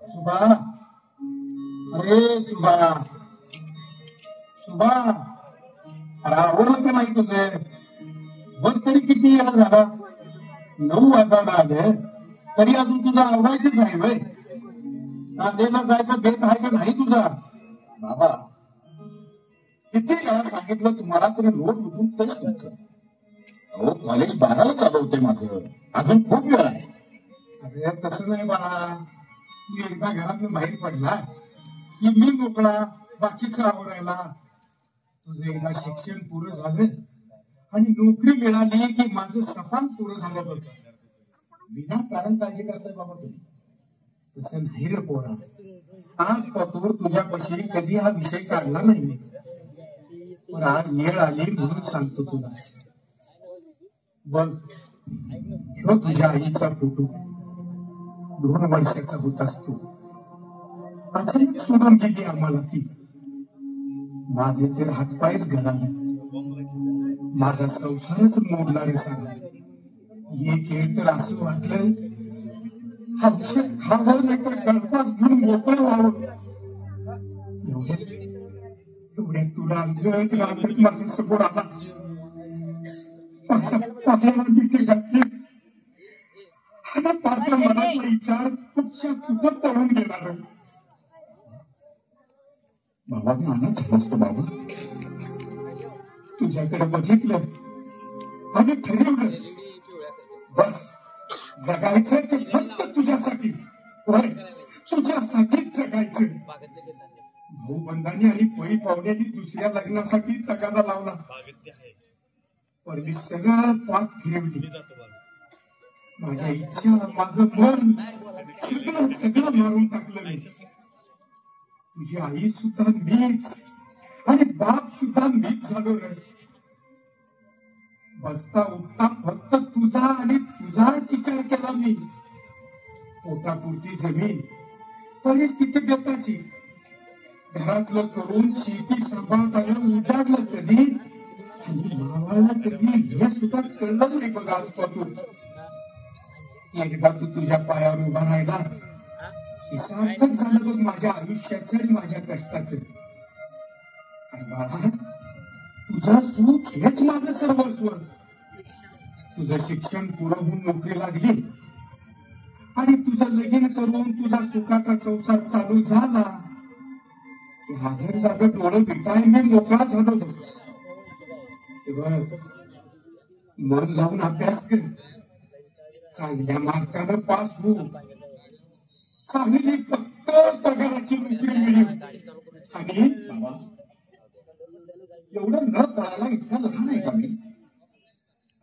सुभा, अरे सुभा, सुभा, अरे आवडलं का नाही तुझे? बघ तरी किती वेळा झाला, 9 वाजायला आले तरी अजून तुझा आवडायचंच आहे वय. नांदेडला जायचा बेत आहे का नाही तुझा? बाबा किती वेळा सांगितलं तुम्हाला तरी रोज उठून तरी तुमचं. अहो कॉलेज 12ला चालू होते माझं, अजून खूप वेळ आहे. अरे तसं नाही बाळा, तू एकदा घरातून बाहेर पडला की मी मोकळा बाकीचं आवडायला. तुझं एकदा शिक्षण पुरं झालं आणि नोकरी मिळाली की माझं सफान पुरं झालं बघ. विनाकारण काळजी करताय बाबा तुम्ही. तसं नाही रे पोरा, आज पतूर तुझ्यापाशी कधी हा विषय काढला नाही, पण आज वेळ आली म्हणून सांगतो तुला. बघ, ह्यो तुझ्या आईचा फोटो 2 वर्षाचा होत असतो. अचानक सोडून गेली आम्हाला ती. माझे तर हातपायच घालाले, माझा संसारच मोडला रे सारा. हे खेळ तर असं वाटलं औषध खावं नाही तर गळफास घेऊन मोकळं व्हावं. एवढ्यात तुला जळत राहत माझ्या समोर आला. पायाला मिठी घातली आणि पात्र मनातला विचार कुठच्या कुठं पळून गेला. बाबा मी अनाथ समजतो बाबा. तुझ्याकडे बघितलं आणि ठरवलं, बस जगायचं ते फक्त तुझ्यासाठी. होय, तुझ्यासाठीच जगायचं. भाऊबंधांनी आणि पळी पावण्यानी दुसऱ्या लग्नासाठी तगादा लावला, पण मी सगळं पाक फिरवली. माझ्या इच्छा, माझं मन सगळं सगळं मारून टाकलं मी. तुझी आई सुद्धा मीच आणि बाप सुद्धा मीच झालो रे. बसता उठता फक्त तुझा आणि तुझाच विचार केला मी. पोटापुरती जमीन, परिस्थिती बेताची. घरातलं करून शेती सांभाळताना उजाडलं कधी आणि मावाला कधी हे सुद्धा कळलं नाही बघ आजपासून. एकदा तू तुझ्या पायावर उभा राहिलास की सार्थक झालं बघ माझ्या आयुष्याचं आणि माझ्या कष्टाचं. आणि बाळा, तुझं सुख हेच माझं सर्वस्व. तुझं शिक्षण पुरं होऊन नोकरी लागली आणि तुझं लगीन करून तुझा सुखाचा संसार चालू झाला की आनंदानं डोळं पिटाय मी मोकळा झालो. मन लावून अभ्यास कर, चांगल्या मार्कानं पास हो, चांगली फक्त पगाराची नोकरी मिळेल. आणि बाबा एवढं न कळायला इतका लहान आहे का मी?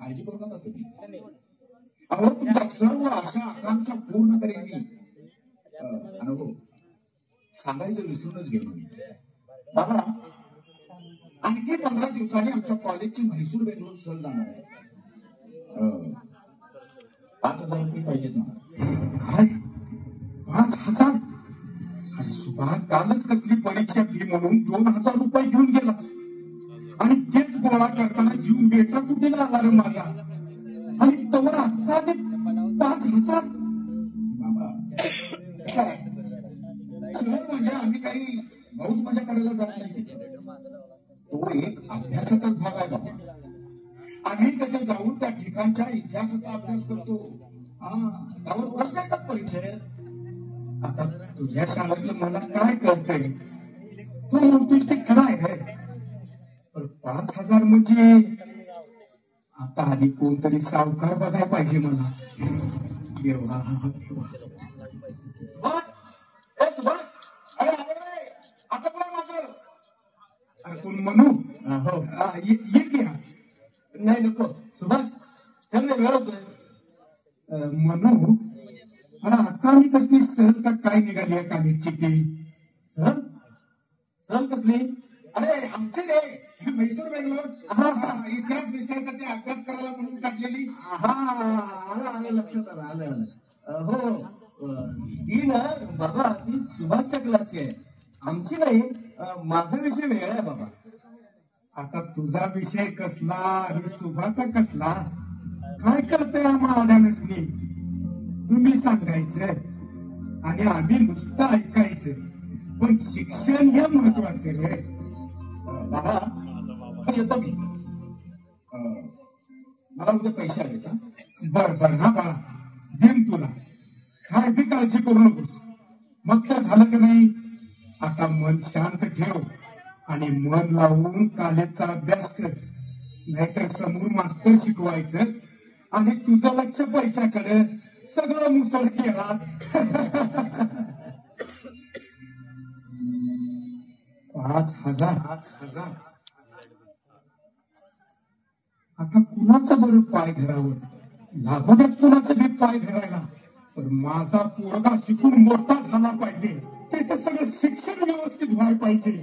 काळजी करू नका तुम्ही. अहो तुमच्या सर्व आशा आकांक्षा पूर्ण करेन मी. अनुभव सांगायचं विसरूनच गेलो मी. बाबा आणखी 15 दिवसांनी आमच्या कॉलेजची म्हैसूर बेंगळूर सहल जाणार आहे. 5,000 रुपये पाहिजेत ना. काय 5,000? आणि सुभा कालच कसली परीक्षा फी म्हणून 2,000 रुपये घेऊन गेला आणि तेच गोळा करताना जीव बेटा कुठे लागला रे माझा. आणि तवर आता 5,000? बाबा काय सहल म्हणजे आम्ही काही मौज मजा करायला जात नाही. तो एक अभ्यासाचाच भाग आहे बाबा. आम्ही त्याच्यात जाऊन त्या ठिकाणच्या इतिहासाचा अभ्यास करतो. त्यावर प्रश्न येतात परीक्षेत. आता तुझ्या शाळेतलं मला काय कळतंय, तू म्हणतोस ते खरं आहे. पण 5,000 म्हणजे आता आधी कोणतरी सावकार बघायला पाहिजे मला. देवा देवा. सुभाष अरे आता पण माझं. अरे कोण म्हणू? हो ये की. नाही नको सुभाष, चल वेळ होतोय. म्हणू आता मी कसली सहल का काय निघाली आहे कॉलेजची ती? सहल? सहल कसली? अरे आमचे रे म्हैसूर बेंगलोर इतिहास विषयासाठी अभ्यास करायला म्हणून काढलेली. आलं लक्षात आलं. हो ही ना बाबा ती सुभाषच्या क्लासची आहे, आमची नाही. माझा विषय वेगळा आहे बाबा. आता तुझा विषय कसला आणि सुभाचा कसला काय करतोय आम्हालाच मी? तुम्ही सांगायचं आणि आम्ही नुसतं ऐकायचं, पण शिक्षण हे महत्वाचं रे. बाबा येतो मी. मला उद्या पैसे आले का? बर हा बाळा देईन तुला, काय बी काळजी करू नकोस. मग तर झालं का नाही? आता मन शांत ठेव आणि मन लावून कॉलेजचा अभ्यास कर, नाहीतर समोर मास्तर शिकवायचं आणि तुझं लक्ष पैशाकडे, सगळं मुसळ केला. 5,000 आता कुणाचं बरं पाय धरावं? लागोद्यात कुणाचं बी पाय धरायला, पण माझा पोरगा शिकून मोठा झाला पाहिजे, त्याचं सगळं शिक्षण व्यवस्थित व्हायला पाहिजे.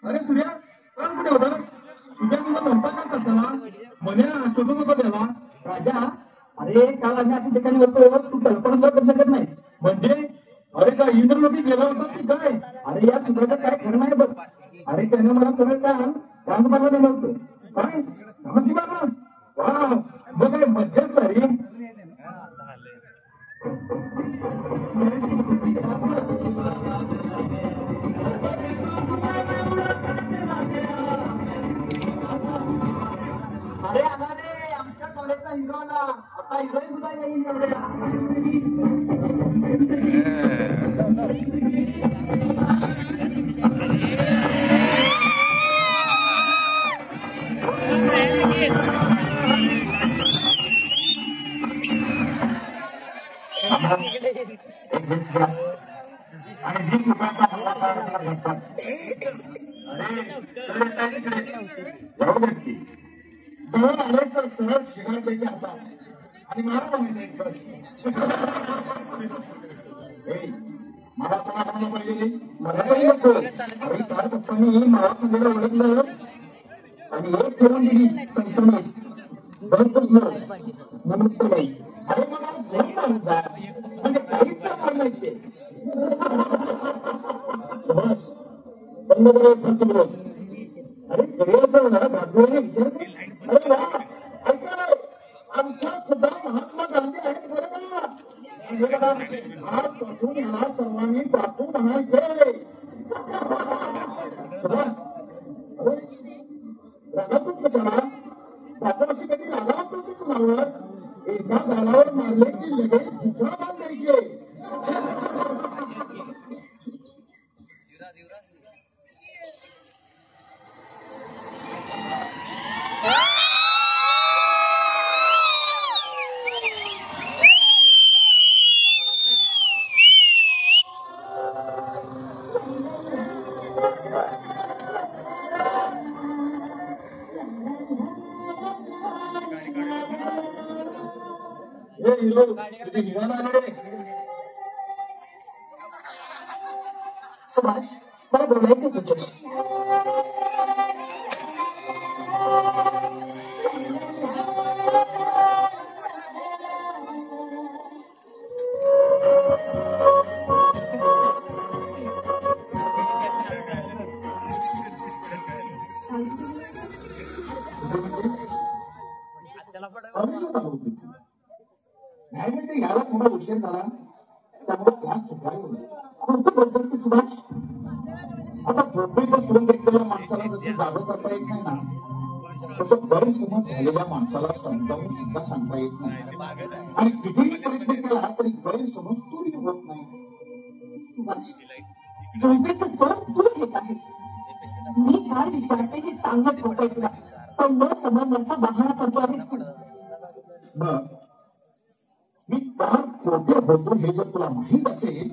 अरे सूर्या कोण कुठे होता? तुझ्या तुझा म्हणता का कसाला म्हणे शोधू नको त्याला. राजा अरे काल आम्ही अशा ठिकाणी होतो, तू कल्पना करू शकत नाही. म्हणजे अरे का इंद्रलोकी गेला होता की काय? अरे या सुधाचं काय खरं नाही बघ. अरे त्याने मला सरळ काम राजमाला नेलं होतं. काय समजली बाबा? वा मग काय मज्जाच झाली. अरे आला रे आमच्या कॉलेजचा हिरो आला. आता हिरोईन सुद्धा येईल एवढ्या. जवळ आले तर सहज शिकायचे आता आणि मला मला कोणा सांगलं पाहिजे? मला काही नको. अरे चार पप्पांनी मला तुझ्याला ओळखलं आणि एक करून दिली पैशाने बंद म्हणून नाही. अरे मला नाही सांगता म्हणजे काहीच काम नाही. बंद करू. अरे गैरचा भागवणे विचार. अरे वा ऐका आमच्या सुद्धा महात्मा गांधी आहेत बरं का? आजपासून ह्या सर्वांनी बापू म्हणायचे. रागातून कशाला? बापू अशी कधी रागावत होती कुणावर? एका गालावर मारले की लगेच दुसरा बाण द्यायचे. सुभाष मला बोलायचं तुझ्याशी. याला थोडा उशीर झाला त्यामुळे क्लास चुकायला कोणतं बोलतोस की सुभाष? आता झोपेचं सोडून घेतलेल्या माणसाला जसं जागं करता येत नाही ना, तसं गैरसमज झालेल्या माणसाला समजावून सुद्धा सांगता येत नाही. आणि कितीही प्रयत्न केला तरी गैरसमज दूर होत नाही. सुभाष झोपेचं सोड तू घेत आहेस. मी काय विचारते हे सांगत होतो तुला, पण न समजण्याचा बहाणा करतो आहेस तू. बर मी का कोठे होतो हे जर तुला माहीत असेल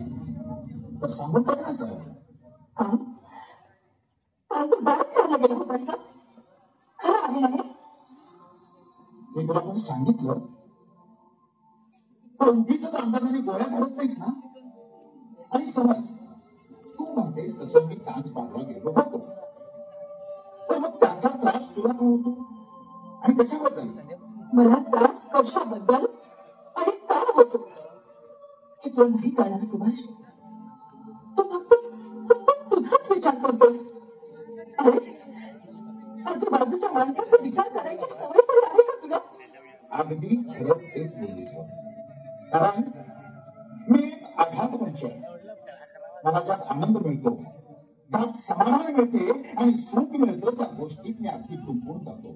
तर सांगून बघ ना सर. तू बराच ठरला गेला होतास ना, खरं आहे ना हे? मी तुला कोणी सांगितलं? कोणतीच अंदाजाने गोळ्या घालत नाहीस ना. आणि समज तू म्हणतेस तसं मी डान्स बांधला गेलो होतो, तर मग त्याचा त्रास तुला का होतो आणि कशाबद्दल? मला त्रास कशाबद्दल आणि का होतो हे तुला नाही कळणार सुभाष. तू फक्त तुझाच विचार करतोस. अरे आजूबाजूच्या माणसाचा विचार करायची सवय तरी आहे का तुला? अगदी खरं तेच बोललीस. कारण मी अघात म्हणजे मला ज्यात आनंद मिळतो, ज्यात समाधान मिळते आणि सुख मिळतं त्या गोष्टीत मी अगदी गुंतून जातो.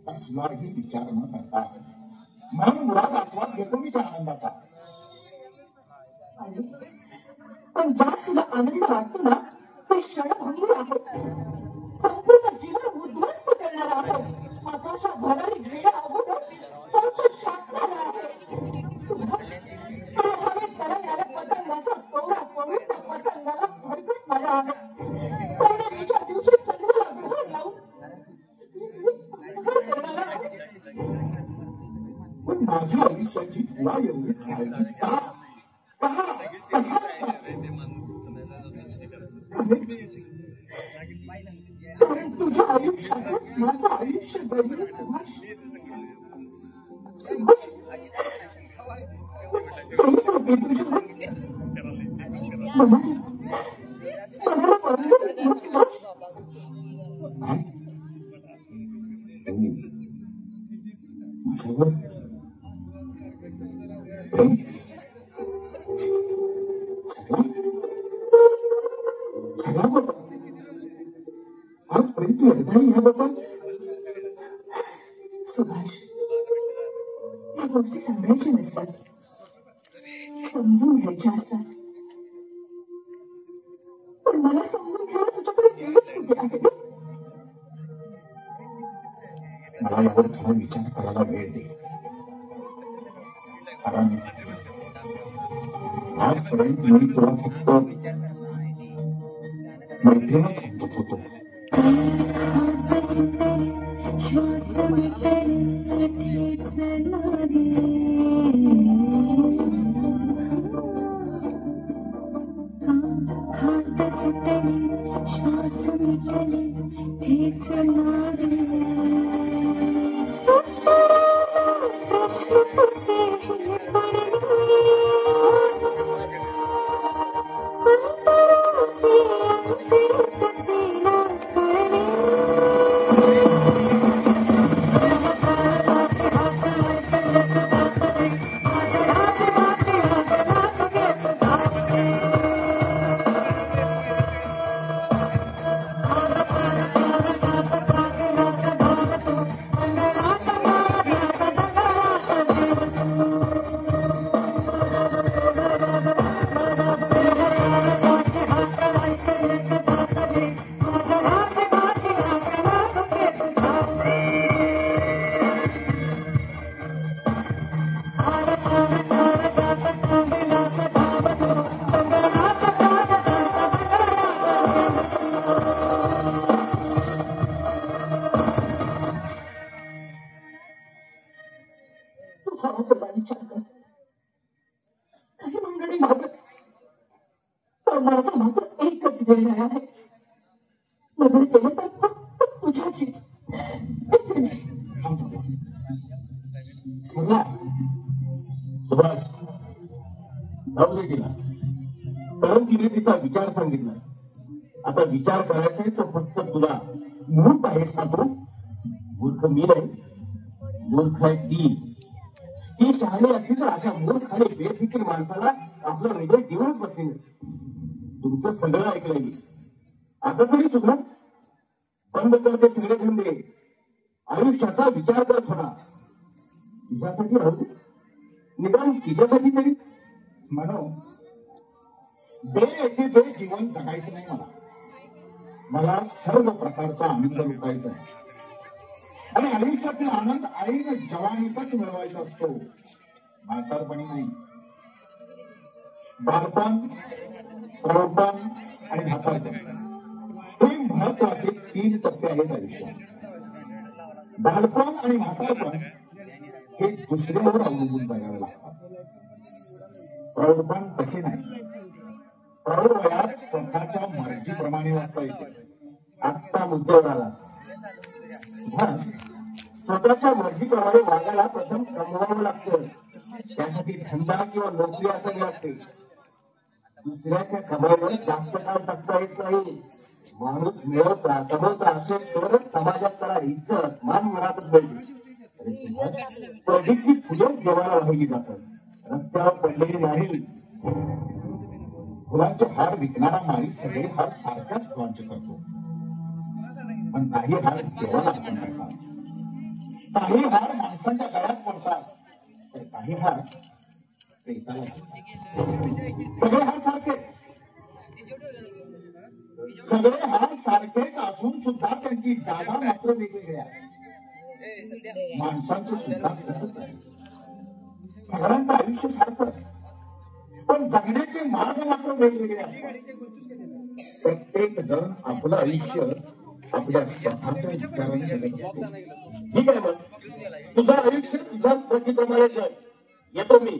कसलाही विचार न करता म्हणून मुळात आस्वाद घेतो मी त्या आनंदाचा. पण ज्या तुला आनंद वाटतो ना ते क्षणभंगूर आहे. संपूर्ण जीवन उद्ध्वस्त करणारा आहे. आकाशात भरारी घेणं अगोदर परत छाटणारा आहे. हवेत तरंगणाऱ्या पतंगाचा तोडा पवित्र पतंगाला भरकट मारा आहे. पौर्णिमेच्या दिवशी चंद्राला ग्रहण लावून पण माझ्या आयुष्याची तुला एवढी काळजी का? कारण तुझ्या आयुष्यात माझं आयुष्य बदलून आजपर्यंत एकदाही ह्याबद्दल सुभाष, या गोष्टी सांगायच्या नसतात, समजून घ्यायच्या असतात. पण मला समजून घ्यायला तुझ्याकडे वेळच कुठे आहे? मला यावर थोडा विचार करायला वेळ दे. कारण आजपर्यंत मी तुला फक्त मैत्रीणच समजत होतो. माझा मात्र एकच निर्णय आहे. लग्न केलं तर फक्त तुझ्याशीच. सुभाष, जाऊ दे तिला. कारण तिने तिचा विचार सांगितला. आता विचार करायचा तो फक्त तुला. मूर्ख आहेस का तू? मूर्ख मी नाही, मूर्ख आहे ती शहाणी असली तर अशा मूर्ख आणि बेफिकीर माणसाला आपलं हृदय देऊनच बसले. तुमचं सगळं ऐकलंय मी. आता तरी सुद्धा बंद करते सगळे धंदे. आयुष्याचा विचार कर थोडा. तुझ्यासाठी राहू दे, निदान तिच्यासाठी तरी. म्हणून ते जीवन जगायचं नाही. मला सर्व प्रकारचा आनंद लुटायचा आहे आणि आयुष्यातील आनंद ऐन जवानीतच मिळवायचा असतो. म्हातारपणी नाही. बालपण, प्रौढपण आणि म्हातारपण हे महत्वाचे 3 टप्पे आहेत आयुष्यात. बालपण आणि म्हातारपण हे दुसऱ्यावर अवलंबून जगावे लागतात. प्रौढपण तसे नाही. प्रौढ वयात स्वतःच्या मर्जीप्रमाणे वागता येते. आत्ता मुद्द्यावर आला. स्वतःच्या मर्जीप्रमाणे वागायला प्रथम कमवावं लागतं. त्यासाठी धंदा किंवा नोकरी असावी लागते. दुसऱ्याच्या कमाईवर जास्त काळ टाकता येत नाही. माणूस मिळवता कमवता असेल तरच समाजात त्याला इज्जत मान मिळतच पाहिजे. प्रदीपची फुलं देवाला वाहिली जातात. रस्त्यावर पडलेली नाही. फुलांचे हार विकणारा माणूस सगळे हार सारखाच लॉन्च करतो. पण काही हार देवाला अर्पण करतात. काही हार माणसांच्या गळ्यात पडतात तर काही हार प्रेताला. सगळे हार सारखे, सगळे हार सारखेच असून सुद्धा त्यांची जागा मात्र वेगवेगळी आहे. माणसांचं सुद्धा तसंच आहे. सगळ्यांचं आयुष्य सारखं पण जगण्याचे मार्ग मात्र वेगवेगळे असतात. प्रत्येक जण आपलं आयुष्य आपल्या स्वतःच्या विचाराने जगत. ठीक आहे, मग तुझं आयुष्य तुझ्या मर्जीप्रमाणेच आहे. येतो मी.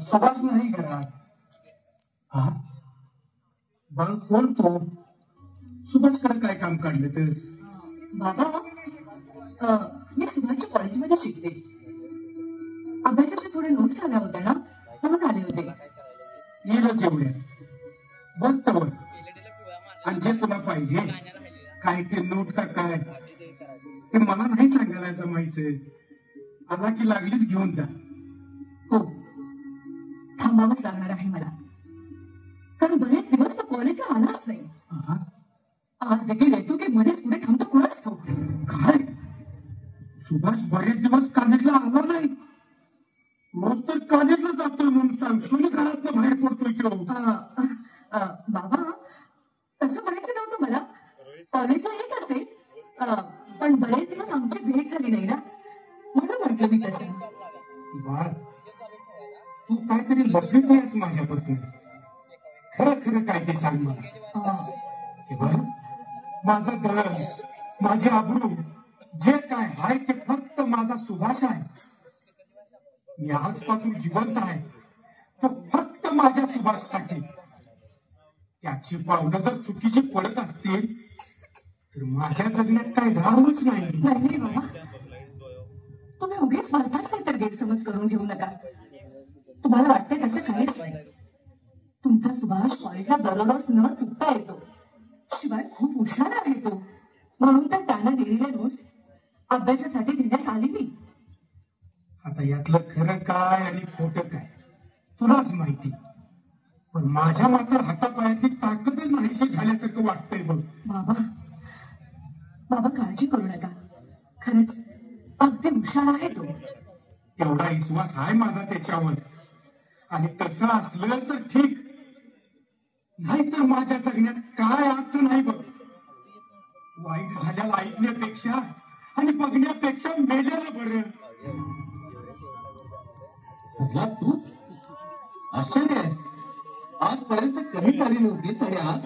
सुभाष नाही घरात. हा बाळ कोण तो? सुभाषकडे काय काम काढले तेस? बाबा, मी सुभाषच्या कॉलेजमध्ये शिकते. अभ्यासाच्या थोडे नोट्स आल्या होत्या ना, म्हणून आले होते. येईल जेवढे बस तवर. आणि जे तुला पाहिजे काय ते नोट का काय ते मला नाही सांगायला जमायचंय. आला की लागलीच घेऊन जा. हो, थांबावंच लागणार आहे मला, कारण बरेच दिवस तो कॉलेजला आलाच नाही. आज देखील येतो की मध्येच पुढे थांबतो कुणाच ठाऊक. काय सुभाष बरेच दिवस कॉलेजला आला नाही? रोज तर कॉलेजला जातोय म्हणून सांगतो मी. घरातनं बाहेर पडतोय किंवा बाबा, तसं म्हणायचं नव्हतं मला. कॉलेजला येत असेल, पण बरेच दिवस आमची भेट झाली नाही ना, म्हणून म्हटलं मी तसं. बाळ, तू काहीतरी लपवित आहेस माझ्यापासून. खरं खरं काय ते सांग मला. हे बघ, माझं धन, माझी आबरू, जे काय आहे ते फक्त माझा सुभाष आहे. मी आजपासून जिवंत आहे तो फक्त माझ्या सुभाषसाठी. त्याची पावलं जर चुकीची पडत असतील तर माझ्या जगण्यात काय राहूच नाही. नाही बाबा, तुम्ही उगीच भलताच काहीतरी गैरसमज करून घेऊ नका. तुम्हाला वाटतंय तसं काहीच नाही. तुमचा सुभाष कॉलेजला दररोज न चुकता येतो. शिवाय खूप हुशार आहे तो, म्हणून तर त्याला दिलेले नोट्स अभ्यासासाठी देण्यास आली मी. आता यातलं खरं काय आणि खोटं काय तुलाच माहिती. पण माझ्या मात्र हातापायाची ताकदच नाहीशी झाल्यासारखं वाटतंय बघ. बाबा, बाबा काळजी करू नका. खरंच अगदी हुशार आहे तो. तेवढा विश्वास आहे माझा त्याच्यावर. आणि तसं असलं तर ठीक, नाहीतर माझ्या जगण्यात काय अर्थ नाही बघ. वाईट झाल्याला ऐकण्यापेक्षा आणि बघण्यापेक्षा मेलेलं बरं. सगळा तू आश्चर्य आहे. आजपर्यंत कधीच आली नव्हतीस आणि आज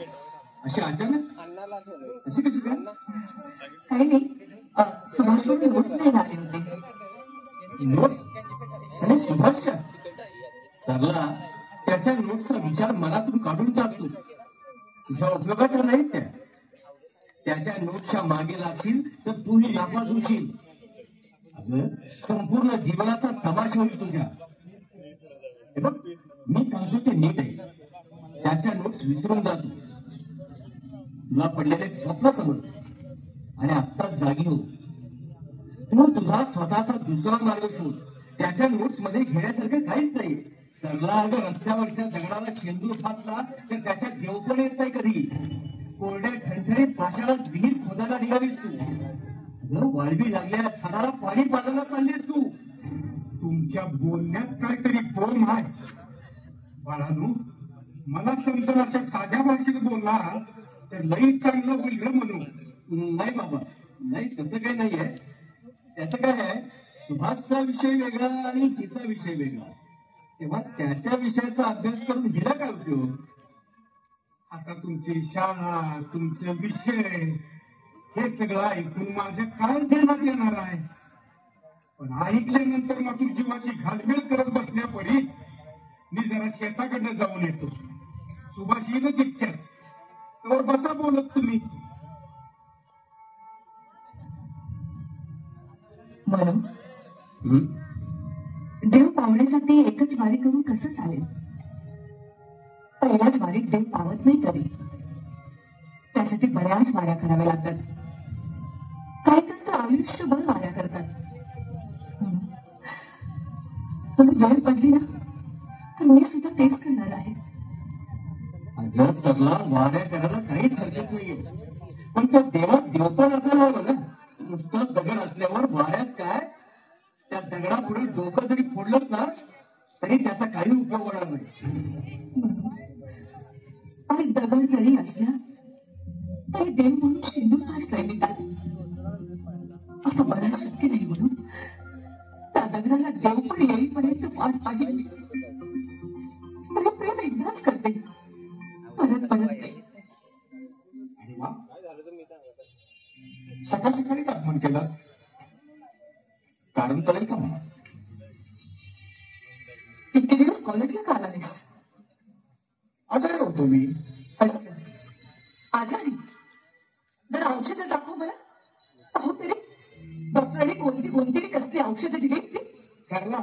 अशी अचानक अशी कशी काय? काही नाही, सुभाषकडे नोट्स नाही आले होते. नोट्स आणि सुभाषच्या सरला त्याच्या नोट्सचा विचार मनातून काढून टाकतो. तुझ्या उपयोगाच्या नाहीत त्या. त्याच्या नोट्सच्या मागे लागशील तर तूही नापास होशील. अगं, संपूर्ण जीवनाचा तमाशा होईल तुझ्या. हे बघ, मी सांगतो ते नीट आहे. त्याच्या नोट्स विसरून जातो. तुला पडलेले स्वप्न समज आणि आत्ताच जागी हो. तू तुझा स्वतःचा दुसरा मार्ग शोध. त्याच्या नोट्स मध्ये घेण्यासारखं काहीच नाही. सरला अगं रस्त्यावरच्या दगडाला शेंदूर फासला तर त्याच्यात देव पण येत नाही कधी. कोरड्या ठणठणीत भाषाला विहीर खोदायला निघालीस तू. वाळवी लागलेल्या झाडाला पाणी पाजायला चाललीस तू. तुमच्या बोलण्यात काहीतरी बोम आहे बाळानू. मला समजेल अशा साध्या भाषेत बोलला तर लई चांगलं होईल ग म्हणून. नाही बाबा, नाही तसं काही नाहीये. त्याचं काय आहे, सुभाषचा विषय वेगळा आणि हिचा विषय वेगळा. तेव्हा त्याच्या विषयाचा अभ्यास करून हिला काय उपयोग. आता तुमची शाळा, तुमचे विषय हे सगळं ऐकून माझ्या काय ध्यानात येणार आहे. पण ऐकल्यानंतर मग तू जीवाची घालमेल करत बसण्यापरीस मी जरा शेताकडनं जाऊन येतो. सुभाष येईलच इतक्यात, तर बसा बोलत तुम्ही. म्हणून देव पावण्यासाठी एकच वारी करून कसं चालेल. पहिल्याच वारीत देव पावत नाही कधी. त्यासाठी बऱ्याच वाऱ्या कराव्या लागतात. काही जण तर आयुष्यभर वाऱ्या करतात. पण वेळ पडली ना तर मी सुद्धा तेच करणार आहे. अगं सगळा वाऱ्या करायला काहीच हरकत नाहीये, पण त्या देवात देवपण असायला हवं ना. नुसतं दगड असल्यावर वाऱ्याच काय, त्या दगडापुढे डोकं जरी फोडलंच ना तरी त्याचा काही उपयोग होणार नाही. आणि दगड जरी असला तरी देव म्हणून शिंदूर फासलाय मी त्यात. आता मला शक्य नाही म्हणून त्या दगडाला देव पण येईपर्यंत वाट पाहिली. मला प्रेम एकदाच करते, परत परत नाही. अरे वा, सकाळ सकाळी आगमन केलं, कारण कळेल का मला. इतके दिवस कॉलेजला का आलास. आजारी होतो मी. असं आजारी. जर औषधं दाखव मला. अहो तरी डॉक्टरांनी कोणती कसली औषधं दिली ती. ठरला,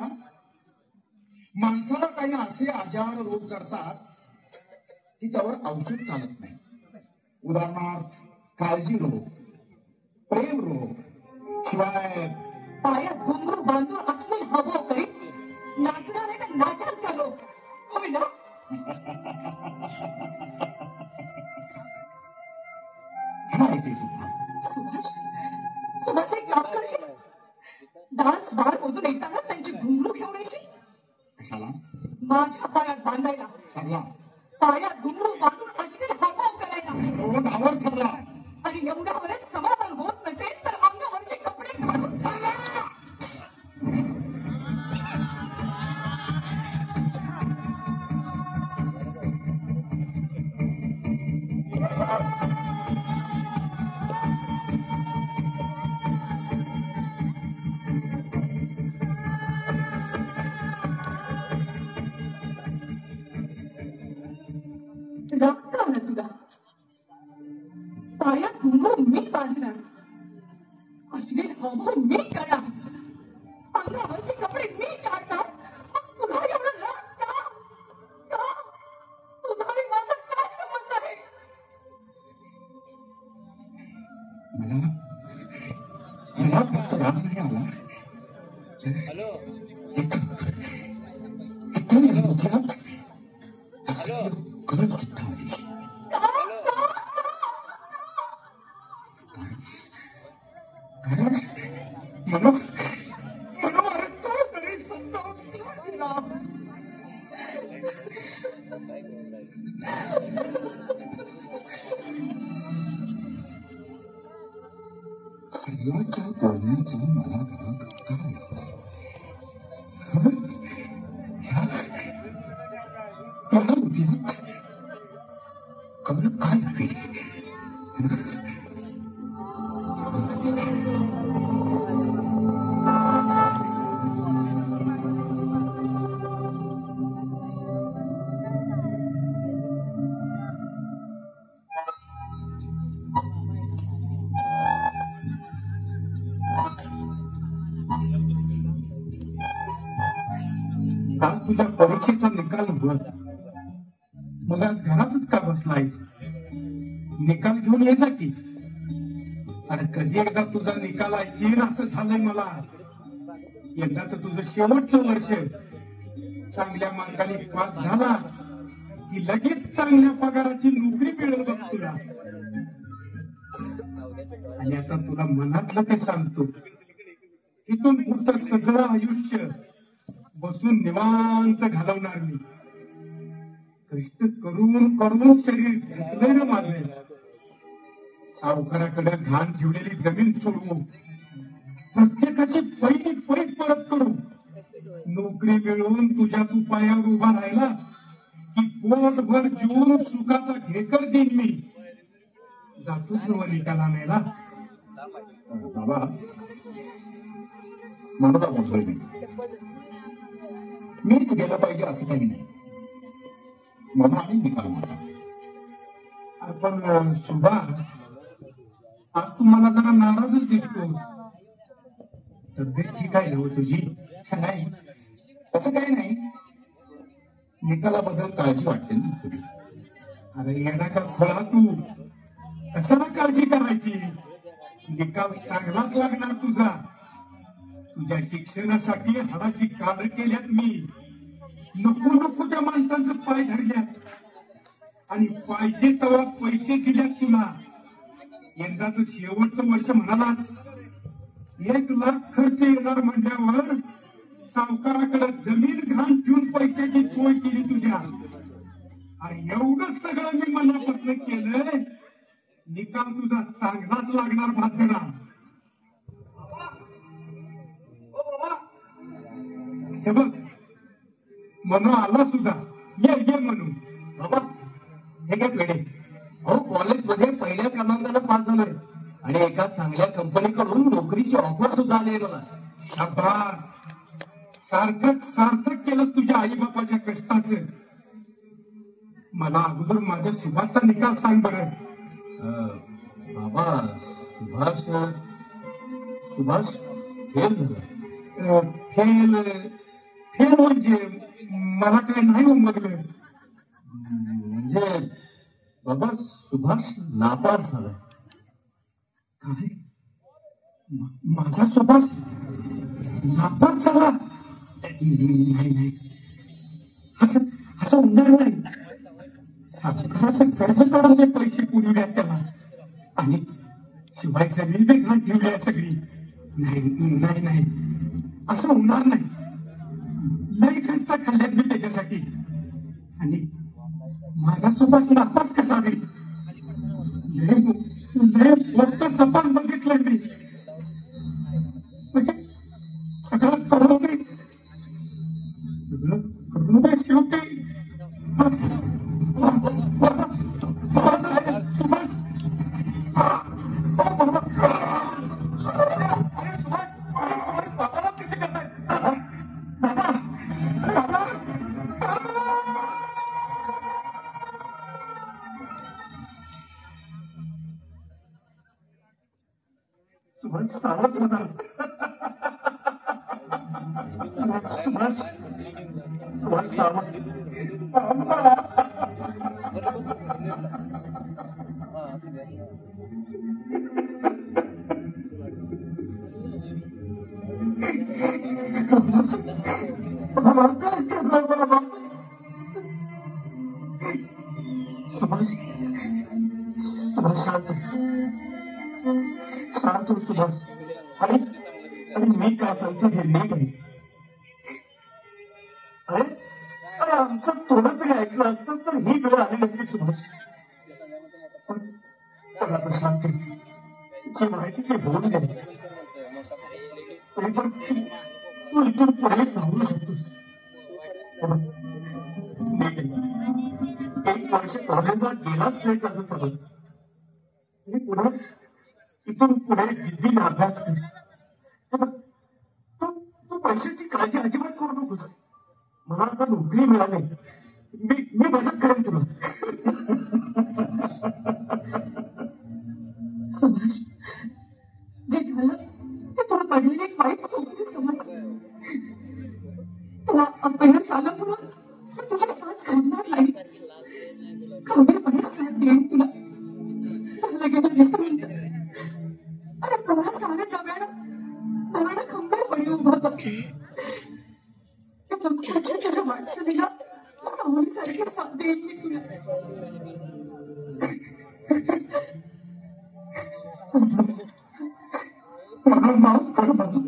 माणसाला काही असे आजार रोग करतात की त्यावर औषध चालत नाही. उदाहरणार्थ काळजी रोग, प्रेम रोग, शिवाय पायात घुंगरू बांधून असली हवं करीत नाचणारे का नाचाल चालू होय ना. सुभाष एक काम करशील. डान्स बार मधून येताना त्यांची घुंगरू घेऊन येशील. कशाला. माझ्या पायात बांधायला. ठरला. पायात घुंगरू बांधून अश्लील हावभाव करायला. नावर ठरला. आणि एवढ्यावरच समाधान होत नसेल तर अंगावरचे कपडे काढून चालला. रक्त आलं तुला. पायात घुंगरू मी बांधणार. अश्लील हावभाव मी करणार. अंगावरचे कपडे मी काढणार. तुला एवढं रक्त का? तुझा आणि माझा काय संबंध आहे. मला फक्त राग नाही आला. कळत सुद्धा आली. सगळ्याच्या बोलण्याचा मला राग का आला. मला उद्या कळलं काय होईल. काल तुझ्या परीक्षेचा निकाल बघ. मग आज घरातच का बसलायस. निकाल घेऊन यायचा की. अरे कधी एकदा तुझा निकाल ऐकीन असं झालंय मला. यंदाच तुझं शेवटचं वर्ष. चांगल्या मार्गाने पास झाला की लगेच चांगल्या पगाराची नोकरी मिळेल बघ तुला. आणि आता तुला मनातलं ते सांगतो. इथून पुढचं सगळं आयुष्य बसून निवांत घालवणार मी. कष्ट करून करून शरीर थकलंय ना माझे. सावकाराकडे घाण ठेवलेली जमीन सोडवू, प्रत्येकाची पहिली पैस परत करू, नोकरी मिळवून तुझ्या तू पायावर उभा राहिला की पोटभर जीवन सुखाचा ढेकर देईन मी. जातोच निकाला नाहीला. बाबा म्हणता बोलतोय मीच गेलं पाहिजे असं काही नाही, म्हणून आम्ही निकाल माझा. पण सुभाष, आज तुम्हाला जरा नाराजच दिसतो. तब्येत ठीक आहे हो तुझी? नाही तसं काही नाही, निकालाबद्दल काळजी वाटते ना तुझी. अरे येणार का खोळा तू, कशाला काळजी करायची? निकाल चांगलाच लागणार तुझा. तुझ्या शिक्षणासाठी हाडाची काढ केल्यात मी. नको नको त्या माणसांचं पाय धरल्यात आणि पाहिजे तेव्हा पैसे दिल्यात तुला. यंदाचं शेवटचं वर्ष म्हणालास 1 लाख खर्च येणार म्हणल्यावर सावकाराकडे जमीन घाण ठेवून पैशाची सोय केली तुझ्या. आणि एवढं सगळं मी मनापासून केलंय. निकाल तुझा चांगलाच लागणार भातरा. हे बघ म्हणून आला तुझा. ये म्हणून. बाबा हे काय पेढे, अहो कॉलेजमध्ये पहिल्या क्रमांकाला पास झालोय आणि एका चांगल्या कंपनीकडून नोकरीची ऑफर सुद्धा आली आहे मला. शाबास, सार्थक केलंस तुझ्या आई बापाच्या कष्टाचं. मला अगोदर माझ्या सुभाषचा निकाल सांग बरं. बाबा सुभाष फेल झाला. फेल म्हणजे मला काय नाही उमगलं. म्हणजे बाबा सुभाष नापास झाला. काय? माझा सुभाष नापास झाला? नाही, असं होणार नाही. सरकाराचं कर्ज काढून ते पैसे पुरवल्यात त्याला आणि शिवाय जमीन बी घाण ठेवली आहे सगळी. नाही असं होणार नाही. लई खर्च खाल्ल्यात मी त्याच्यासाठी. आणि माझा सुभाष नापास कसा होईल? लय मोठं सपान बघितलं मी. म्हणजे सगळं करून शेवटी सावध होणार. सुभाष सावध. शांत सुभाष. आणि मी काय सांगतो हे नीट आहे. अरे आमचं थोडं तरी ऐकलं असतं तर ही वेळ आली नसती सुभाष. पण आता शांत, जी माहिती ती होऊन गेली. तरी पण तू इथून पुढे जाऊ शकतोस. एक वर्ष कॉलेजला गेलाच नाही कसं समज. आणि पुढे इथून पुढे जिद्दीने अभ्यास कर. तू पैशाची काळजी अजिबात करू नकोस. मला आता नोकरी मिळाली, मी मदत करेन तुला. सुभाष, जे झालं ते तुला पडलेली एक वाईट सोबती समज. तुला अपयश आलं म्हणून तुझ्या साथ सोडणार नाही. खंबीरपणे साथ देईन तुला. लगेच विसरून जा. अरे तुला सारे नव्यानं खंबीरपणे उभं करते. छोट्या वाटचालीला सावलीसारखी साथ देईन मी तुला. मला माफ कर बाबा.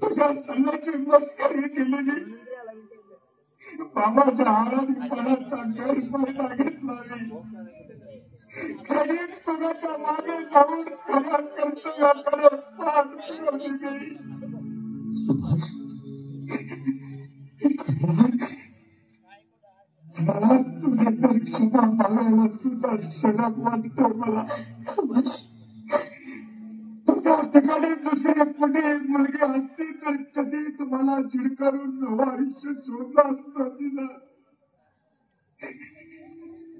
तुझ्या सणाची मस्करी केलेली बाबाच्या आराधीपणाचा गैरफायदा घेतला मी. गरीब सुनाच्या मागे जाऊन खऱ्या कर्तव्याकडे पाठ फिरवली गेली. तुझे तर क्षमा मागायला सुद्धा शरम वाटतो मला. तुझ्या ठिकाणी दुसरे कुठे मुलगी असती तर कधी तुम्हाला चिडकारून नवं आयुष्य शोधलं असतं तिला.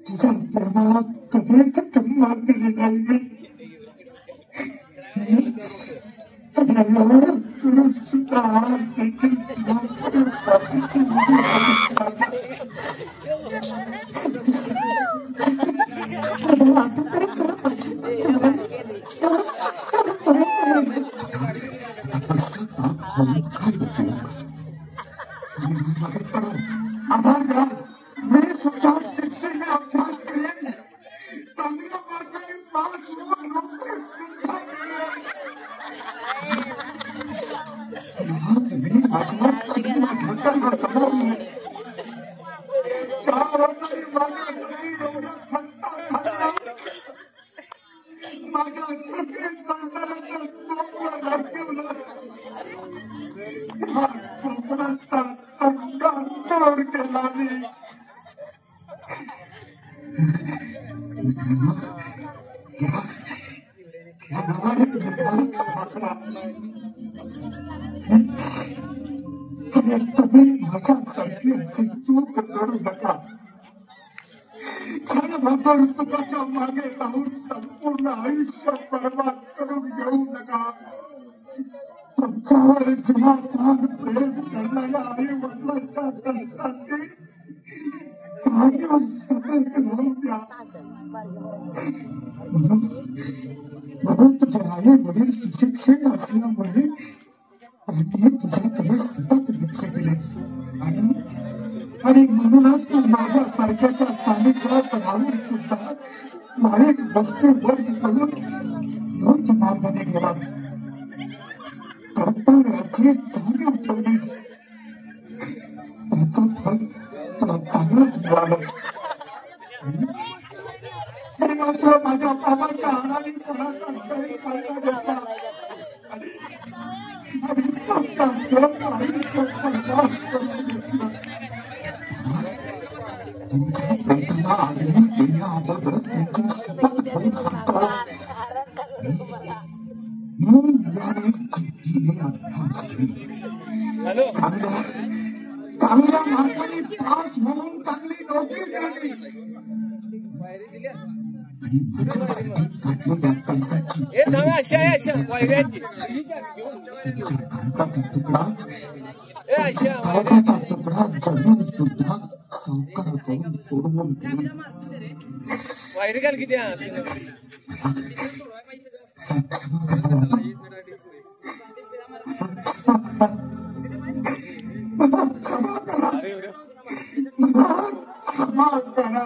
तुझ्या प्रेमाला कधीच किंमत दिली नाही मी. करून सुद्धा आज देखील आभार द्या. मी सुद्धा शिक्षेने अभ्यास करेन. चांगल्या मार्गाने पास होऊन नोकरी सुद्धा मिळेल. मी माझ्या घटना समोर 4 वर्षांनी माझ्या घरी एवढा खट्टा खाल्ला. माझ्या सगळ्या संसाराचं स्वप्न दाखवलं. हा स्वप्नाचा सगळा तोड केला मी. तुम्ही माझ्यासारखी अशी चूक करू नका. खरं भरभर तुझ्याच्या मागे राहून संपूर्ण आयुष्य बर्बाद करून घेऊ नका. तुमच्यावर जीवापाड प्रेम करणाऱ्या आई वडिलांच्या कष्टाची जाणीव सतत राहू द्या. म्हणून तुझे आई वडील शिक्षक असल्यामुळे त्यांनी तुझ्याकडे सतत लक्ष दिले आणि म्हणूनच तू माझ्यासारख्याच्या सानिध्यात राहून सुद्धा वाईट गोष्टीवर करून योग्य मार्गाने गेलास. कर्तव्याची जाणीव ठेवलीस. त्याचं फळ तुला चांगलंच मिळालं. मी मात्र माझ्या बाबाच्या आराधी कोणाचा गैरफायदा घेतला आणि स्वतः आयुष्य बर्बाद करून घेतलं. तुमच्या वेदना आधी देण्याअगोदर त्यांच्या शपथ घेऊन सांगतो. मी याने जिद्दीने अभ्यास केला. चांगल्या मार्गाने पास म्हणून चांगली नोकरी मिळाली. वायरी घाल किती क्षमा करा.